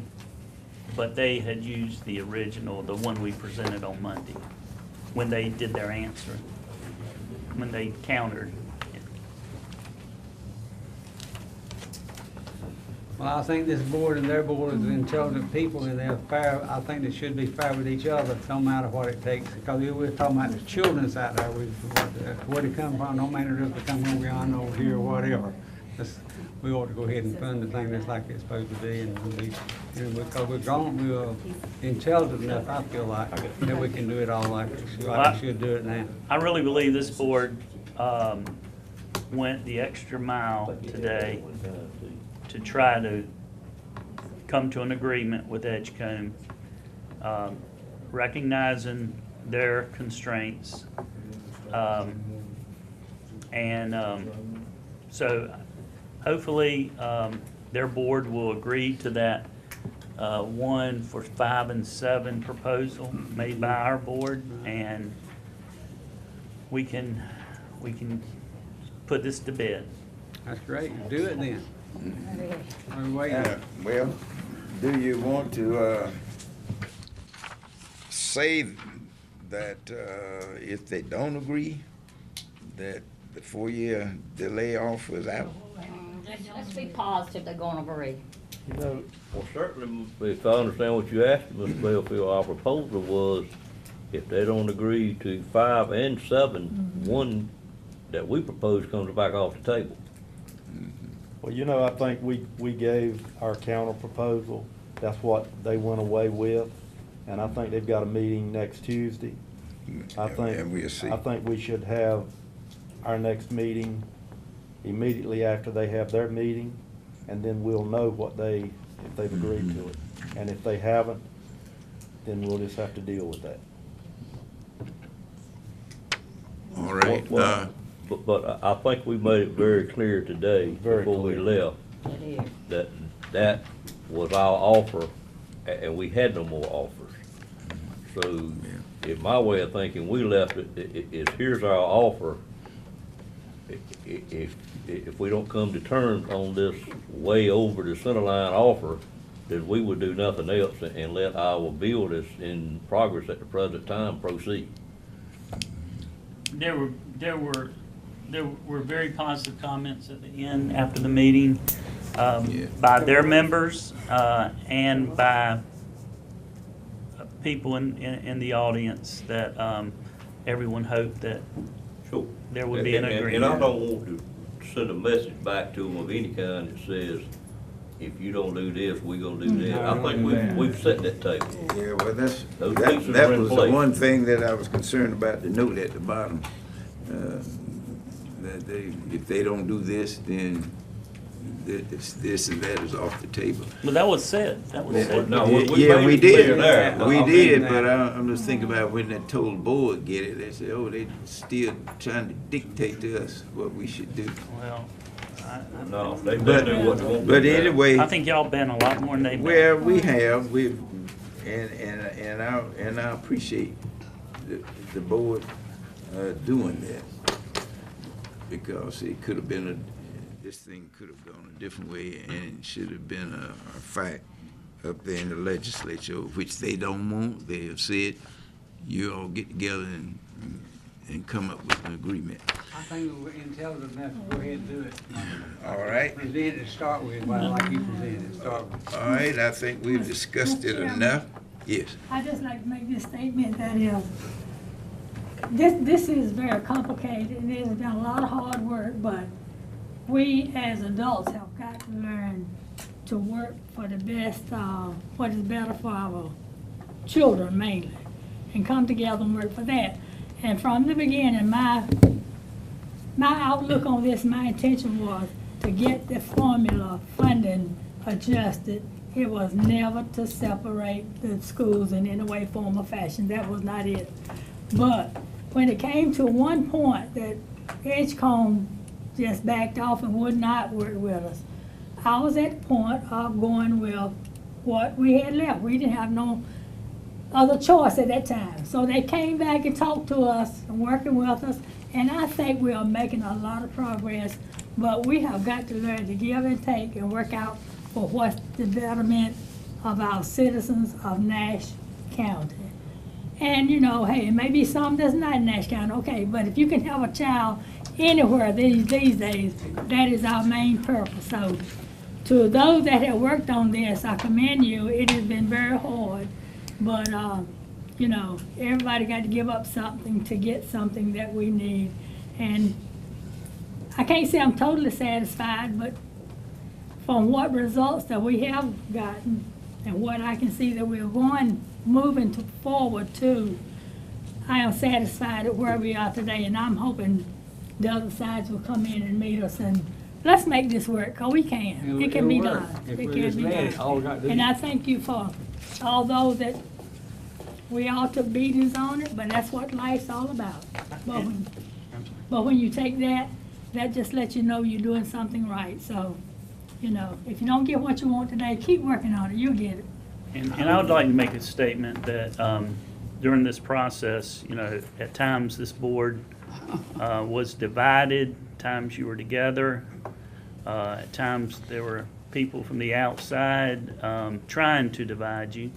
but they had used the original, the one we presented on Monday, when they did their answer, when they countered. Well, I think this board and their board is intelligent people, and they're fair. I think they should be fair with each other, no matter what it takes. Because we're talking about the children's out there, where they come from, no matter if they come from beyond over here or whatever. We ought to go ahead and fund the thing that's like it's supposed to be, and because we're grown, we're intelligent enough, I feel like, that we can do it all like we should do it now. I really believe this board went the extra mile today to try to come to an agreement with Edgecombe, recognizing their constraints. So hopefully, their board will agree to that one for 5 and 7 proposal made by our board, and we can put this to bed. That's great, do it then. We're waiting. Well, do you want to say that if they don't agree, that the 4-year delay offer is out? Let's be positive they're gonna agree. You know, well, certainly, if I understand what you asked, Mr. Bellfield, our proposal was if they don't agree to 5 and 7, one that we propose comes back off the table. Well, you know, I think we gave our counter proposal. That's what they went away with. And I think they've got a meeting next Tuesday. And we'll see. I think we should have our next meeting immediately after they have their meeting, and then we'll know if they've agreed to it. And if they haven't, then we'll just have to deal with that. All right. Well, But I think we made it very clear today, Very before we clear. left, It is. that was our offer, and we had no more offers. So, in my way of thinking, we left it, is here's our offer. If we don't come to terms on this way over the center line offer, then we would do nothing else and let our bill that's in progress at the present time proceed. There were very positive comments at the end after the meeting by their members and by people in the audience that everyone hoped that Sure. there would be an And I agreement. don't want to send a message back to them of any kind that says, if you don't do this, we gonna do that. I think we've set that table. Yeah, well, Those that pieces are in was the place. one thing that I was concerned about, the note at the bottom. That if they don't do this, then this and that is off the table. Well, that was said, that was said. No, Yeah, we made it clear did. there. We I'll did, give but that. I'm just thinking about when that total board get it, they say, oh, they still trying to dictate to us what we should do. Well, No, they do what they want to do. But anyway, I think y'all been a lot more than they've been. well, we have, and I appreciate the board, doing that. Because it could have been this thing could have gone a different way, and it should have been a fight up there in the legislature, which they don't want. They have said, you all get together and come up with an agreement. I think we're intelligent enough to go ahead and do it. All right? Present it to start with, what I like you presented to start with. All right, I think we've discussed it enough. Yes. I just like to make this statement that is, this is very complicated, and it's been a lot of hard work, but we as adults have got to learn to work for the best, what is better for our children mainly, and come together and work for that. And from the beginning, my outlook on this, my intention was to get the formula funding adjusted. It was never to separate the schools in any way, form, or fashion. That was not it. But when it came to one point that Edgecombe just backed off and would not work with us, I was at the point of going with what we had left. We didn't have no other choice at that time. So they came back and talked to us and working with us, and I think we are making a lot of progress, but we have got to learn to give and take and work out for what's the betterment of our citizens of Nash County. And you know, hey, maybe some that's not in Nash County, okay, but if you can have a child anywhere these days, that is our main purpose. So to those that have worked on this, I commend you. It has been very hard, but you know, everybody got to give up something to get something that we need. And I can't say I'm totally satisfied, but from what results that we have gotten and what I can see that we're moving forward to, I am satisfied at where we are today, and I'm hoping the other sides will come in and meet us, and let's make this work, because we can. It can be done. If It we can just be let it, all we got to do. done. And I thank you for all those that, we all took beatings on it, but that's what life's all about. But when you take that just lets you know you're doing something right. So, you know, if you don't get what you want today, keep working on it, you'll get it. And I would like to make a statement that during this process, you know, at times this board was divided, times you were together, at times there were people from the outside trying to divide you.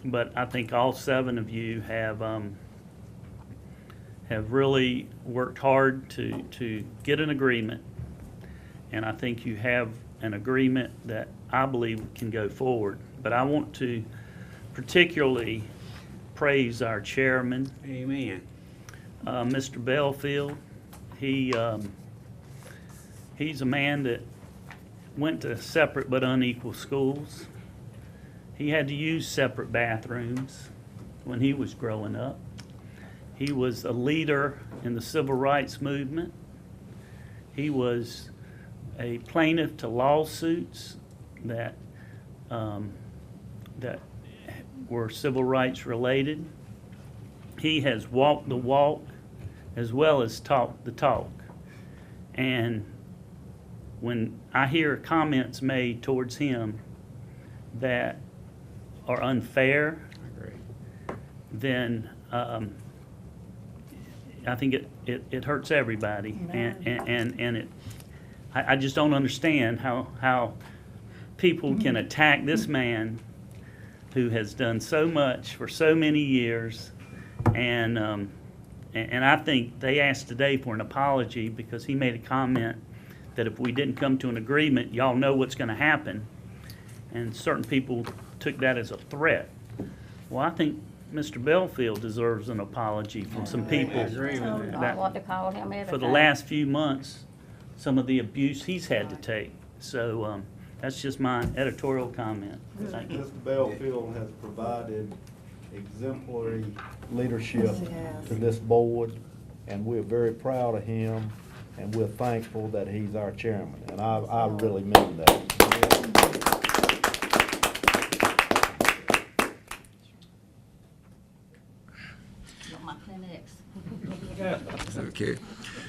But I think all 7 of you have really worked hard to get an agreement. And I think you have an agreement that I believe can go forward. But I want to particularly praise our chairman, Amen. Mr. Belfield. He's a man that went to separate but unequal schools. He had to use separate bathrooms when he was growing up. He was a leader in the civil rights movement. He was a plaintiff to lawsuits that were civil rights related. He has walked the walk as well as talked the talk. And when I hear comments made towards him that are unfair, then I think it hurts everybody. And I just don't understand how people can attack this man who has done so much for so many years. And I think they asked today for an apology because he made a comment that if we didn't come to an agreement, y'all know what's going to happen. And certain people took that as a threat. Well, I think Mr. Belfield deserves an apology from some people I want to call him every for the time. last few months, some of the abuse he's had to take. So, that's just my editorial comment. Thank you. Mr. Belfield has provided exemplary leadership to this board, and we're very proud of him, and we're thankful that he's our chairman, and I really mean that. You want my Kleenex? Okay,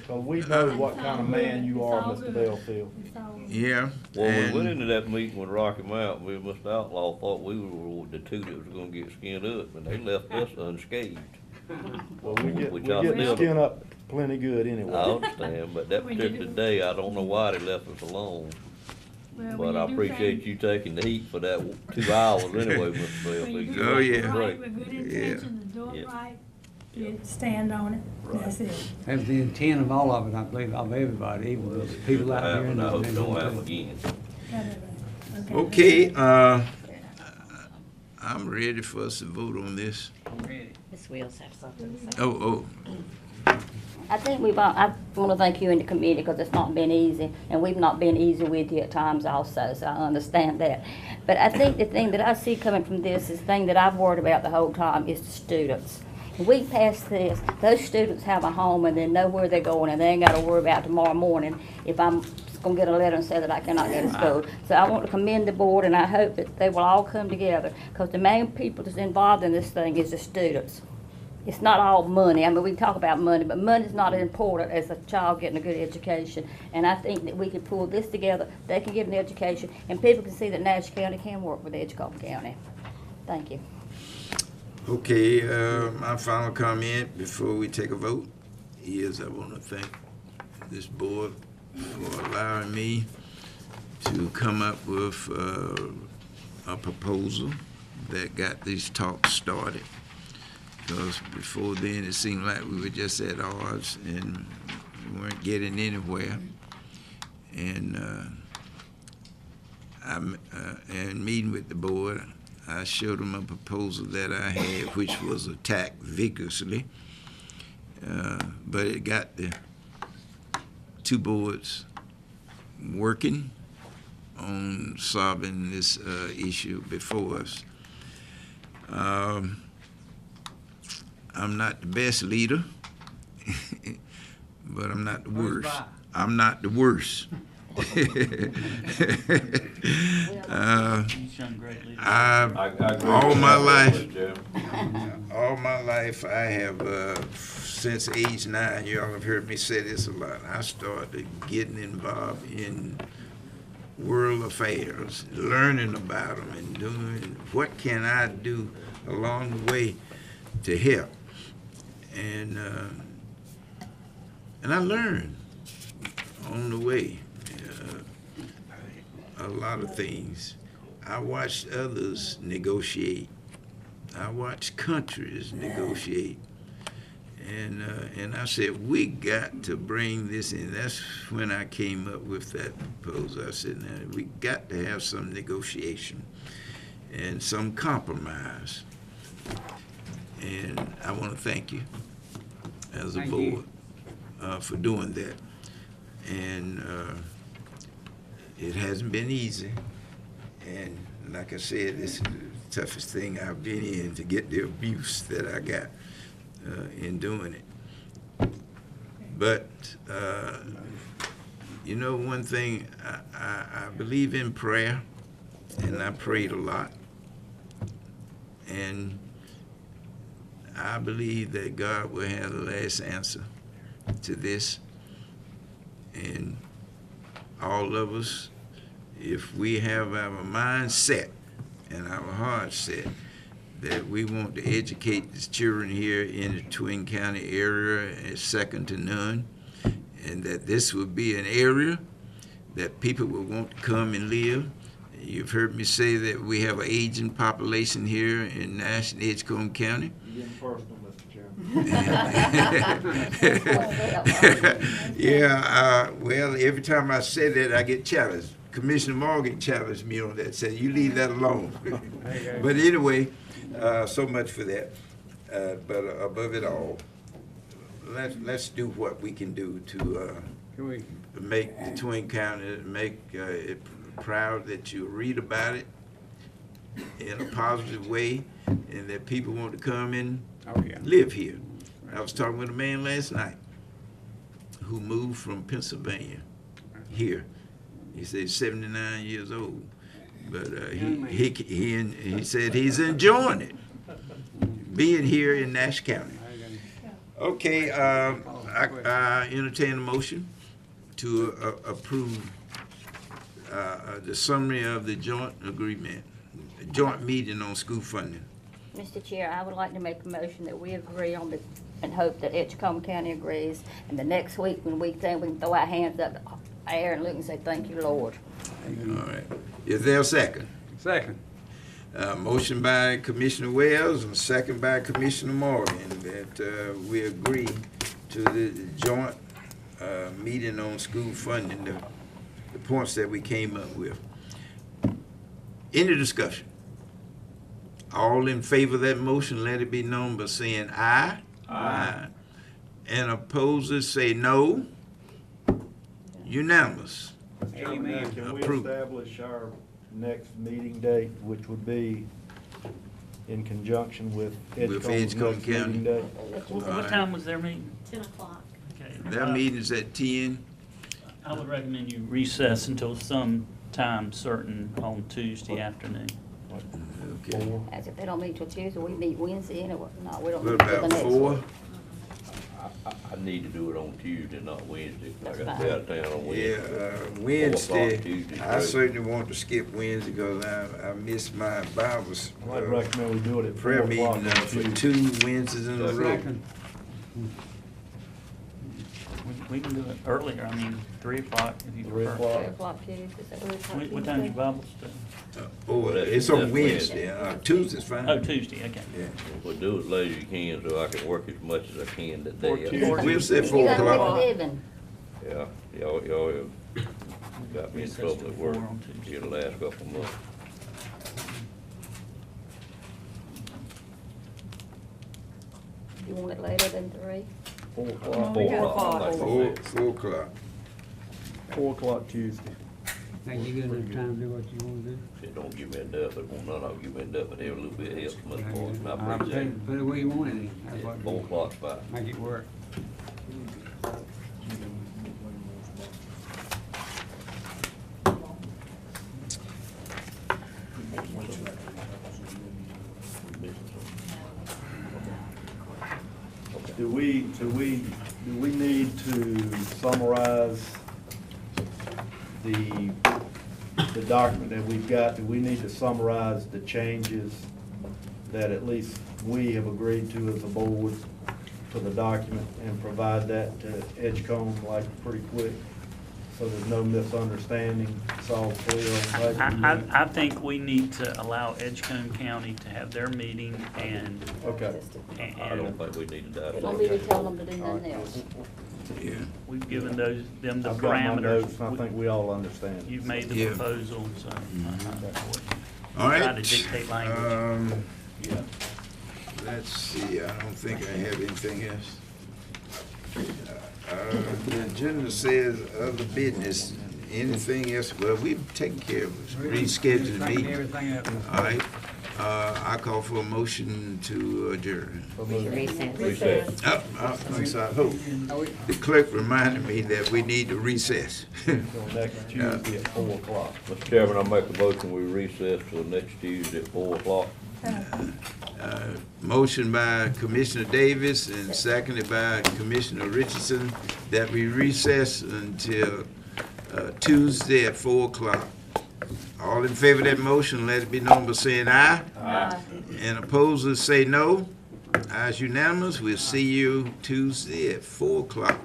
Because we know what kind of man you are, Mr. Belfield. It's all good. yeah. Well, we and- went into that meeting with Rocky Mountain, we, Mr. Outlaw thought we were the two that was gonna get skinned up, and they left us unscathed. Well, we Which get I still- skin up plenty good anyway. I understand, but that When you particular do- day, I don't know why they left us alone. Well, But when I you do appreciate things- you taking the heat for that 2 hours anyway, Mr. when you Belfield. do Oh, it yeah. right with good intentions and do it Yeah. right, you stand on it, that's it. That was the intent of all of it, I believe, of everybody, even the people out there. And I hope it don't happen and- again. Okay, I'm ready for us to vote on this. Ms. Wills have something to say. Oh, I think I want to thank you and the committee because it's not been easy, and we've not been easy with you at times also, so I understand that. But I think the thing that I see coming from this is the thing that I've worried about the whole time is the students. If we pass this, those students have a home and they know where they're going, and they ain't got to worry about tomorrow morning if I'm going to get a letter and say that I cannot go to school. So I want to commend the board, and I hope that they will all come together, because the main people that's involved in this thing is the students. It's not all money. I mean, we talk about money, but money's not as important as a child getting a good education. And I think that we could pull this together, they can get an education, and people can see that Nash County can work with Edgecombe County. Thank you. okay, my final comment before we take a vote is I want to thank this board for allowing me to come up with a proposal that got these talks started. Because before then, it seemed like we were just at odds and we weren't getting anywhere. And and meeting with the board, I showed them a proposal that I had, which was attacked vigorously. But it got the two boards working on solving this issue before us. I'm not the best leader, but I'm not the worst. I'm not the worst. He's shown great leadership. I agree all with my that, life, Mr. Chairman. all my life, I have, since age 9, you all have heard me say this a lot, I started getting involved in world affairs, learning about them and doing what can I do along the way to help. And I learned on the way a lot of things. I watched others negotiate. I watched countries negotiate. And I said, we got to bring this in. That's when I came up with that proposal. I said, now, we got to have some negotiation and some compromise. And I want to thank you as a Thank you. board for doing that. And it hasn't been easy. And like I said, this is the toughest thing I've been in, to get the abuse that I got in doing it. But, you know, one thing, I believe in prayer, and I prayed a lot. And I believe that God will have the last answer to this. And all of us, if we have our mind set and our heart set that we want to educate the children here in the Twin County area is second to none, and that this will be an area that people will want to come and live. You've heard me say that we have an aging population here in Nash and Edgecombe County. You're getting personal, Mr. Chairman. Yeah, well, every time I say that, I get challenged. Commissioner Morgan challenged me on that, said, you leave that alone. But anyway, so much for that. but above it all, let's do what we can do to Can we, make the Twin County, make it proud that you read about it in a positive way, and that people want to come and oh, yeah. live here. I was talking with a man last night who moved from Pennsylvania here. He said he's 79 years old, but he said he's enjoying it, being here in Nash County. Okay, I entertain a motion to approve the summary of the joint agreement, joint meeting on school funding. Mr. Chair, I would like to make a motion that we agree on the, and hope that Edgecombe County agrees. And the next week, when we think we can throw our hands up in the air and look and say, thank you, Lord. All right. Is there a second? Second. Motion by Commissioner Wells and second by Commissioner Morgan that we agree to the joint meeting on school funding, the points that we came up with. Any discussion? All in favor of that motion, let it be known by saying aye. Aye. And opposers say no. Unanimous. Amen. Can we Approved. establish our next meeting date, which would be in conjunction with Edgecomb's Edgecombe next County. meeting date? What time was their meeting? 10 o'clock. Okay. That meeting is at 10. I would recommend you recess until some time certain on Tuesday afternoon. Okay. As if they don't meet till Tuesday, we meet Wednesday anyway. No, we don't What meet till the about next 4? week. I need to do it on Tuesday, not Wednesday. I That's got to fine. be out of town on Yeah, Wednesday. Wednesday, Tuesday, I great. certainly want to skip Wednesday because I missed my Bible's I'd recommend we do it at 4 prayer o'clock meeting on for Tuesday. 2 Wednesdays in a row. Second. We can do it earlier, I mean, 3 o'clock if you 3 prefer. o'clock. 3 o'clock Tuesday, so 3 o'clock What time's your Tuesday. Bible study? Oh, it's on Wednesday, Tuesday's fine. Oh, Tuesday, okay. Yeah. Well, do it late as you can so I can work as much as I can that day. We'll say You 4 gotta make a o'clock. living. Yeah, y'all have got me in Recess trouble till at work 4 on Tuesday. here the last couple of months. You want it later than 3? 4 o'clock. 4 o'clock, like I said. 4 o'clock. 4 o'clock Tuesday. Think you got enough time to do what you wanna do? It don't give me enough, it won't none of you give me enough, but every little bit helps from other parts, and I I'll appreciate it. put it where you want it in. That's Yeah, what, 4 o'clock's fine. make it work. Do we need to summarize the document that we've got? Do we need to summarize the changes that at least we have agreed to as a board to the document and provide that to Edgecombe like pretty quick? So there's no misunderstanding, it's all clear on paper? I think we need to allow Edgecombe County to have their meeting and, Okay. I don't think we need to Don't be dissect. telling them to do nothing else. Yeah. we've given them the I've got my parameters. notes, and I think we all understand. You've made the Yeah. proposal, so. All right. Try to dictate language. Yeah. Let's see, I don't think I have anything else. The agenda says other business, anything else, well, we've taken care of it, rescheduled the Tighten meeting. everything up. All right, I call for a motion to adjourn. Recess. I'm sorry, the clerk reminded me that we need to recess. So next Tuesday at 4 o'clock. Mr. Chairman, I make a motion, we recess till next Tuesday at 4 o'clock. Motion by Commissioner Davis and seconded by Commissioner Richardson that we recess until Tuesday at 4 o'clock. All in favor of that motion, let it be known by saying aye. Aye. And opposers say no. Ayes unanimous. We'll see you Tuesday at 4 o'clock.